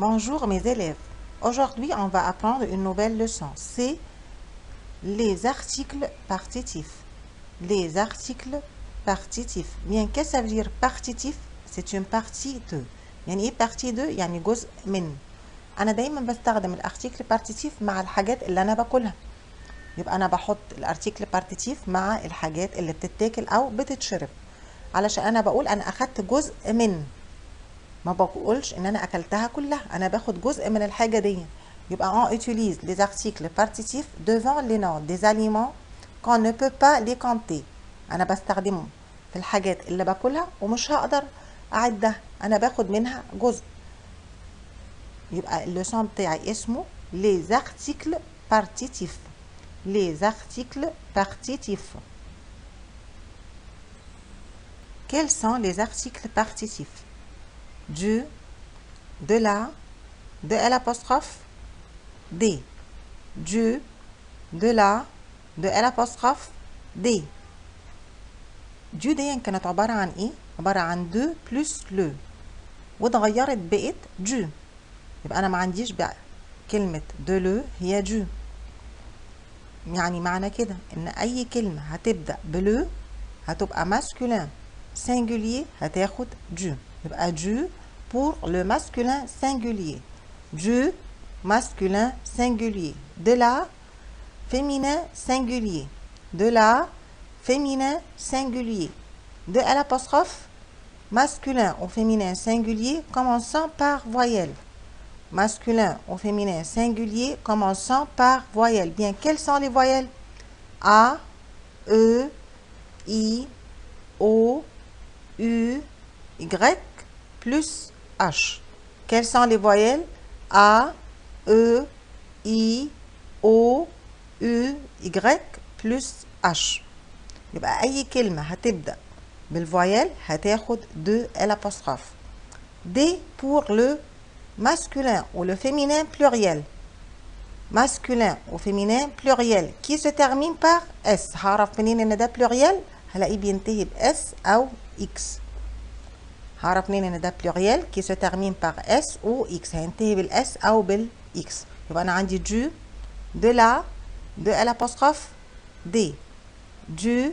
Bonjour mes élèves. Aujourd'hui, on va apprendre une nouvelle leçon. C'est les articles partitifs. Les articles partitifs. Bien, qu'est-ce que ça veut dire partitif? C'est une partie de. يعني ايه partie de؟ يعني جزء من. أنا دايما بستخدم الارتيكل partitif مع الحاجات اللي أنا باكلها. يبقى أنا بحط الارتيكل partitif مع الحاجات اللي بتتاكل أو بتتشرب. علشان أنا بقول أنا أخدت جزء من. ما بقولش ان انا اكلتها كلها، انا باخد جزء من الحاجه دي. يبقى on utilise les articles partitifs devant les noms des aliments qu'on ne peut pas les compter. انا بستخدمهم في الحاجات اللي باكلها ومش هقدر اعدها، انا باخد منها جزء. يبقى اللسان بتاعي اسمه les articles partitifs. les articles partitifs. Quels sont les articles partitifs? Du, de la, de l'apostrophe, des. Du, de la, de l'apostrophe, des. Du دي كانت عبارة عن ايه؟ عبارة عن de plus le، واتغيرت بقت du. يبقى أنا ما عنديش بقى كلمة de le هي du. يعني معنى كده إن أي كلمة هتبدأ بلو هتبقى masculin singulier هتاخد du. يبقى du pour le masculin singulier. Du masculin singulier. De la féminin singulier. De la féminin singulier. De l'apostrophe masculin au féminin singulier commençant par voyelle. Masculin au féminin singulier commençant par voyelle. Bien, quelles sont les voyelles? A, E, I, O, U, Y plus H. Quelles sont les voyelles? A, E, I, O, U, Y plus H. يبقى أي كلمة هتبدأ بالفويل هتاخد de l'apostrophe. D pour le masculin ou le féminin pluriel. Masculin ou féminin pluriel qui se termine par S. هعرف منين إن ده pluriel؟ هلاقيه بينتهي ب S أو X. هعرف منين ان ده pluriel qui se termine par S ou X. هينتهي بالاس او بالاكس. يبقى انا عندي du, de la, de l'apostrophe, D. Du,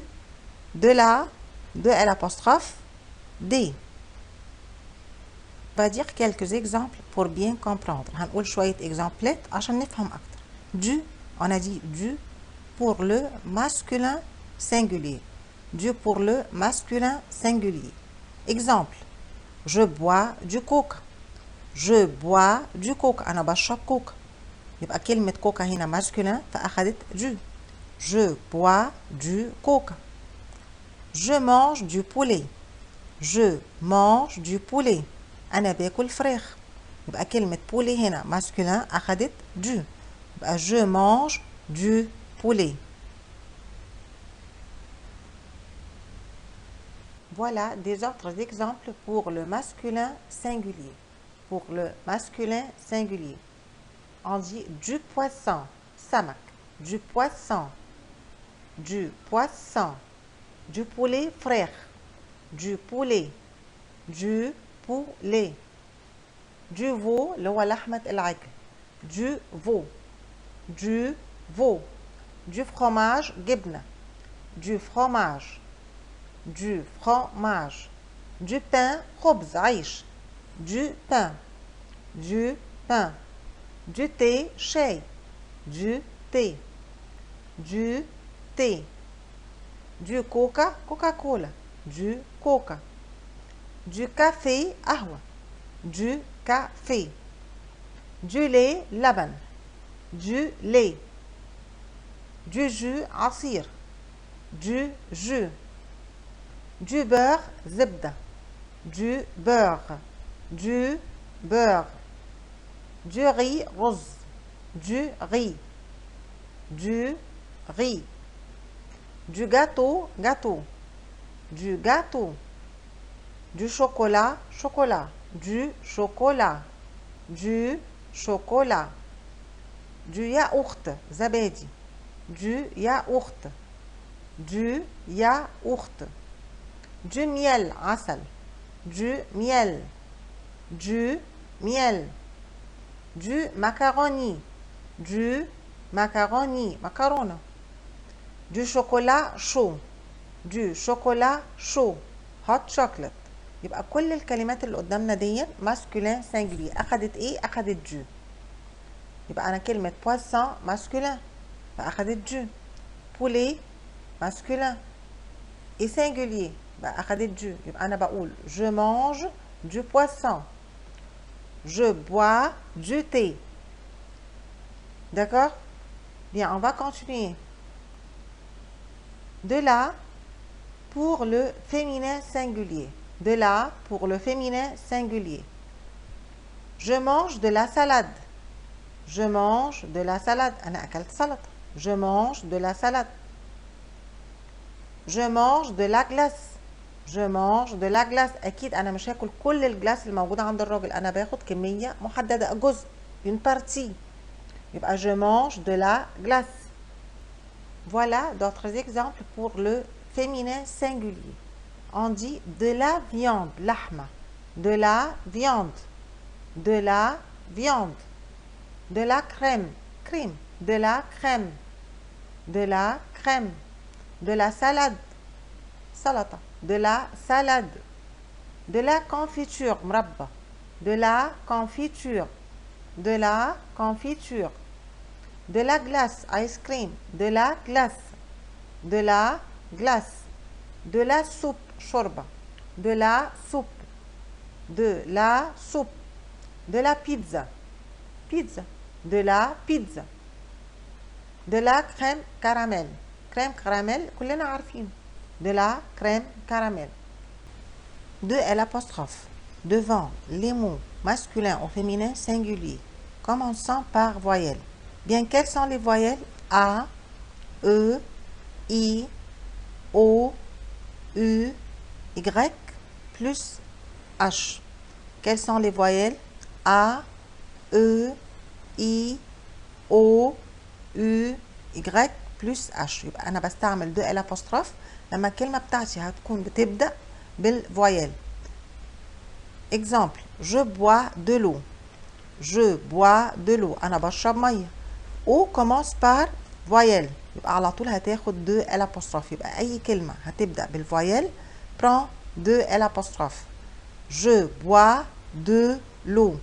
de la, de l'apostrophe, D. On va dire quelques exemples pour bien comprendre. هنقول شوية exemples عشان نفهم أكتر. Du, on a dit du pour le masculin singulier. Du pour le masculin singulier. Exemple. Je bois du coca. Je bois du coca. أنا بشرب كوكا. يبقى كلمة كوكا هنا masculin فأخدت du. Je bois du coca. Je mange du poulet. Je mange du poulet. أنا باكل فراخ. يبقى كلمة poulet هنا masculin أخدت du. يبقى je mange du poulet. Voilà des autres exemples pour le masculin singulier. Pour le masculin singulier, on dit du poisson, samak, du poisson, du poisson, du poulet frère, du poulet, du poulet, du veau, le walahmat el-agl, du veau, du veau, du fromage, gibna, du fromage, du fromage, du pain, khubz, aïch, du pain, du pain, du thé, shay, du thé, du thé, du coca, Coca-Cola, du coca, du café, ahwa, du café, du lait, laban, du lait, du jus, asir, du jus, du beurre, zebda, du beurre, du beurre, du riz, rose, du riz, du riz, du gâteau, gâteau, du gâteau, du chocolat, chocolat, du chocolat, du chocolat, du yaourt, zabedi, du yaourt, du yaourt, du miel, asal, du miel, du miel, du macaroni, du macaroni, macarona. Du chocolat chaud, du chocolat chaud, hot chocolate. يبقى كل الكلمات اللي قدامنا دي ماسكولين سنجلي. اخدت ايه؟ اخدت جو. يبقى انا كلمه بواسون ماسكولين فاخدت جو. بولي ماسكولين et singulier بقى اخدت جو. يبقى انا بقول je mange du poisson, je bois du thé. D'accord? Bien, on va continuer. De là pour le féminin singulier. De là pour le féminin singulier. Je mange de la salade. Je mange de la salade. أنا أكلت سلطة. Je mange de la salade. Je mange de la glace. Je mange de la glace. أكيد أنا مش هاكل كل الجلاس الموجودة عند الراجل. أنا باخد كمية محددة، جزء، une partie. يبقى je mange de la glace. Voilà d'autres exemples pour le féminin singulier. On dit de la viande, lahma. De la viande. De la viande. De la crème, crème. De la crème. De la crème. De la salade, salata. De la salade. De la confiture, mrabba. De la confiture. De la confiture. De la glace, ice cream. De la glace. De la glace. De la soupe, shorba. De la soupe. De la soupe. De la pizza. Pizza. De la pizza. De la crème caramel. Crème caramel, كلنا عارفين. De la crème caramel. De l'apostrophe. Devant les mots masculins ou féminins singuliers, commençant par voyelles. Bien, quelles sont les voyelles? A, E, I, O, U, Y, plus H. Quelles sont les voyelles? A, E, I, O, U, Y, plus H. يبقى أنا بستعمل de l'apostrophe لما الكلمة بتاعتي هتكون بتبدأ بالفويل. Exemple, je bois de l'eau. Je bois de l'eau. أنا بشرب مية. O commence par voyelle. يبقى على طول هتاخد de l'apostrophe. يبقى أي كلمة هتبدأ بالفويل prend de l'apostrophe. Je bois de l'eau.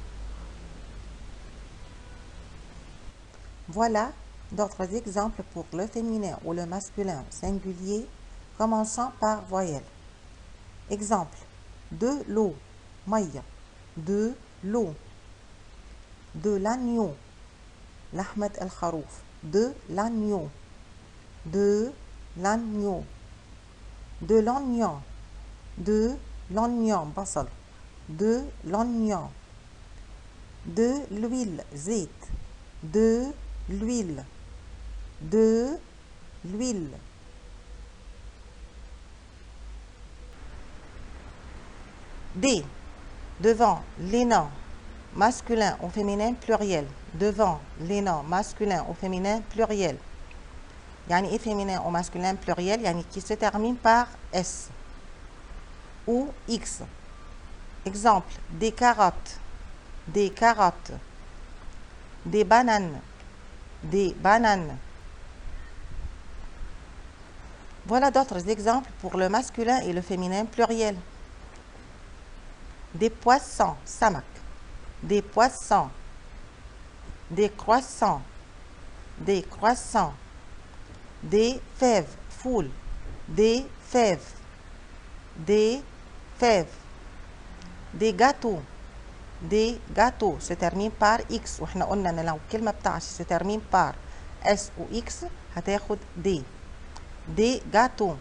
Voilà d'autres exemples pour le féminin ou le masculin singulier commençant par voyelle. Exemple, de l'eau, مية. De l'eau. De l'agneau, لحمة الخروف. De l'agneau. De l'agneau. De l'oignon. De l'oignon, بصل. De l'oignon. De l'huile, زيت. De l'huile. De l'huile. D. Devant les noms masculins ou féminins pluriels. Devant les noms masculins ou féminins pluriels. يعني ايه féminin ou masculin pluriel؟ يعني qui se termine par S ou X. Exemple, des carottes. Des carottes. Des bananes. Des bananes. Voilà d'autres exemples pour le masculin et le féminin pluriel. Des poissons, samak. Des poissons. Des croissants. Des croissants. Des fèves, foule. Des fèves. Des fèves. Des gâteaux. Des gâteaux se termine par X. واحنا قلنا ان لو الكلمة بتاعتي se termine par S ou X هتاخد D. Des gâteaux.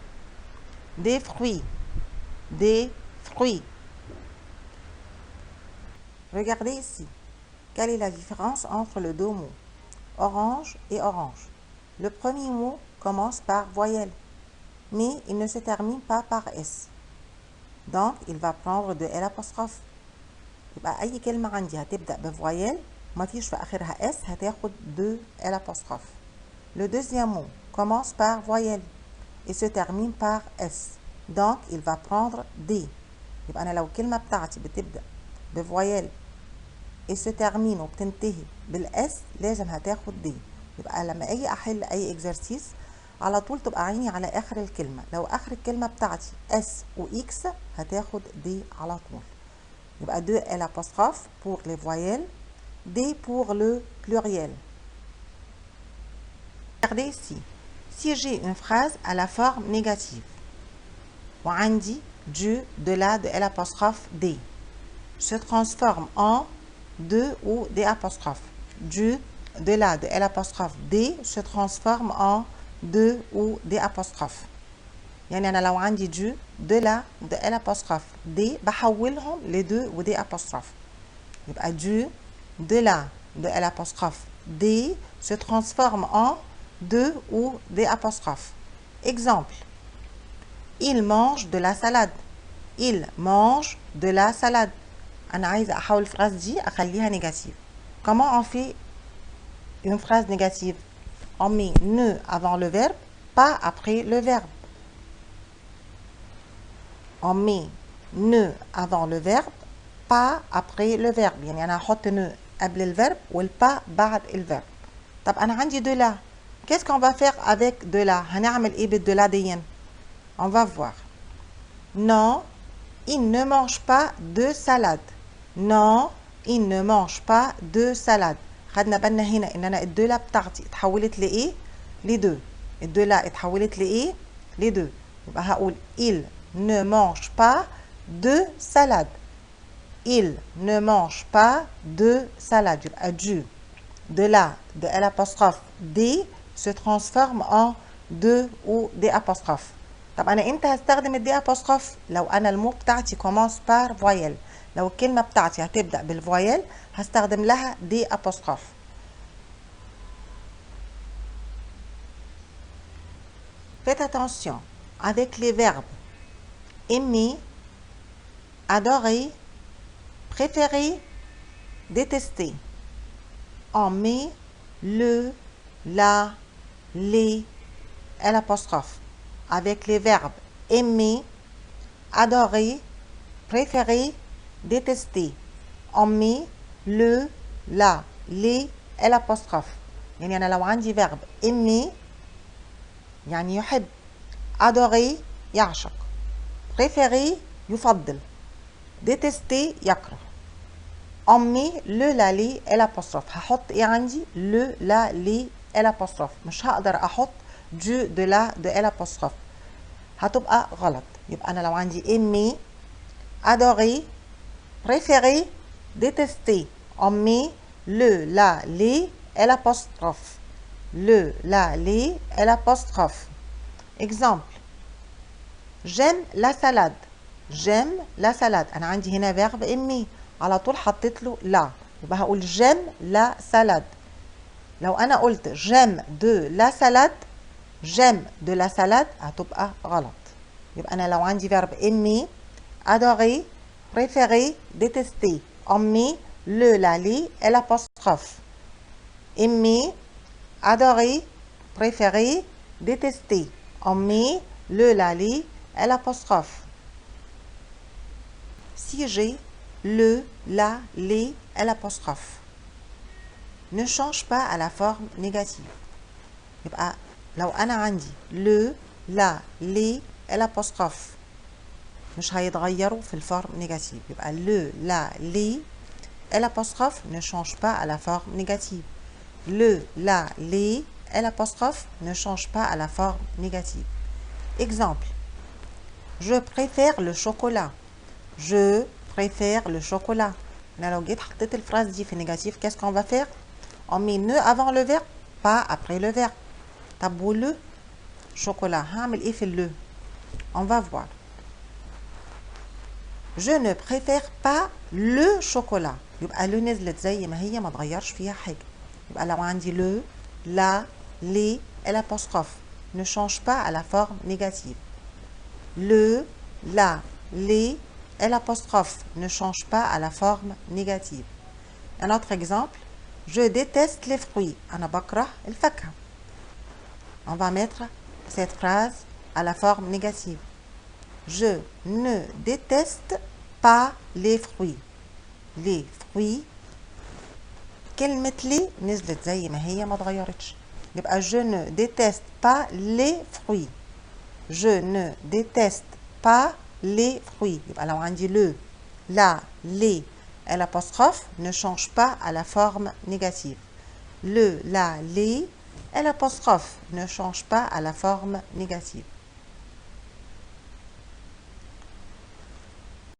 Des fruits. Des fruits. Regardez ici. Quelle est la différence entre les deux mots? Orange et orange. Le premier mot commence par voyelle, mais il ne se termine pas par S. Donc, il va prendre de l'apostrophe. يبقى أي كلمة عندي هتبدأ بفويل ما فيش في آخرها S هتاخد de l'apostrophe. Le deuxième mot commence par voyelle et se termine par S. Donc, il va prendre D. يبقى أنا لو الكلمة بتاعتي بتبدأ بفويل et se termine وبتنتهي بالاس لازم هتاخد دي. يبقى لما اجي احل اي اكزرسيس على طول تبقى عيني على اخر الكلمه، لو اخر الكلمه بتاعتي اس واكس هتاخد دي على طول. يبقى دو ال apostrophe pour les voyelles, D pour le pluriel. Regardez ici. Si j'ai une phrase à la forme négative, وعندي du, de la, de L apostrophe D, se transforme en de ou des apostrophes. Du, de la, de L apostrophe D se transforme en de ou des apostrophes. يعني أنا لو عندي du, de la, de L apostrophe D بحولهم لدو و des apostrophes. يبقى du, de la, de L apostrophe D se transforme en de ou des apostrophes. Exemple. Il mange de la salade. Il mange de la salade. أنا عايزة أحول الفراز دي أخليها négative. Comment on fait une phrase négative? On met ne avant le verbe, pas après le verbe. On met ne avant le verbe, pas après le verbe. يعني أنا هحط ne قبل الفيرب والبا بعد الفيرب. طب أنا عندي de la. Qu'est-ce qu'on va faire avec de la? هنعمل إيه بالde la دي؟ On va voir. Non, il ne mange pas de salade. Non, il ne mange pas de salade. خدنا بالنا هنا ان انا الدولا بتاعتي اتحولت لايه؟ لدو. الدولا اتحولت لايه؟ لدو. يبقى هقول il ne mange pas de salade. Il ne mange pas de salade. يبقى du, de la, de L apostrophe D se transforme en de ou des apostrophes. طب انا امتى هستخدم الدي apostrophe؟ لو انا المو بتاعتي commence par voyelle. لو الكلمة بتاعتي هتبدأ بالفويل هستخدم لها دي apostrophe. Faites attention avec les verbes aimer, adorer, préférer, détester. On met le, la, les, L apostrophe. Avec les verbes aimer, adorer, préférer, détester. On met le, la, les, L apostrophe. يعني أنا لو عندي verbe aimer يعني يحب، adorer يعشق، préférer يفضل، détester يكره. On met le, la, les, L apostrophe. هحط ايه عندي؟ le, la, les, L apostrophe. مش هقدر احط du, de la, de L apostrophe. هتبقى غلط. يبقى أنا لو عندي aimer, adorer, préférer, détester. On met le, la, les, L apostrophe. Le, la, les, L apostrophe. Exemple. J'aime la salade. J'aime la salade. أنا عندي هنا verbe aimer. على طول حطيت له لا. يبقى هقول j'aime la salade. لو أنا قلت j'aime de la salade. j'aime de la salade هتبقى غلط. يبقى أنا لو عندي verbe aimer, adorer, préférer, détester. On met le, la, les, L apostrophe. Aimer, adorer, préférer, détester. On met le, la, les, L apostrophe. Si j'ai le, la, les, L apostrophe, ne change pas à la forme négative. يبقى لو أنا عندي le, la, les, L apostrophe مش هيتغيروا في الفورم négative. يبقى le, la, les, L apostrophe ne change pas à la forme négative. Le, la, les, L apostrophe ne change pas à la forme négative. Exemple. Je préfère le chocolat. Je préfère le chocolat. Là, لو جيت حطيت الفراز دي في négatif, qu'est-ce qu'on va faire? On met ne avant le verbe, pas après le verbe. طب le chocolat هعمل ايه في le? On va voir. Je ne préfère pas le chocolat. يبقى le نزلت زي ما هي ما اتغيرش فيها حاجة. يبقى لو عندي le, la, les, L apostrophe ne change pas à la forme négative. Le, la, les, L apostrophe ne change pas à la forme négative. Un autre exemple. Je déteste les fruits. أنا بكره الفاكهة. On va mettre cette phrase à la forme négative. Je ne déteste pas les fruits. Les fruits كلمة لي نزلت زي ما هي ما اتغيرتش. يبقى je ne déteste pas les fruits. Je ne déteste pas les fruits. يبقى لو عندي le, la, les et l'apostrophe ne change pas à la forme négative. Le, la, les et l'apostrophe ne change pas à la forme négative.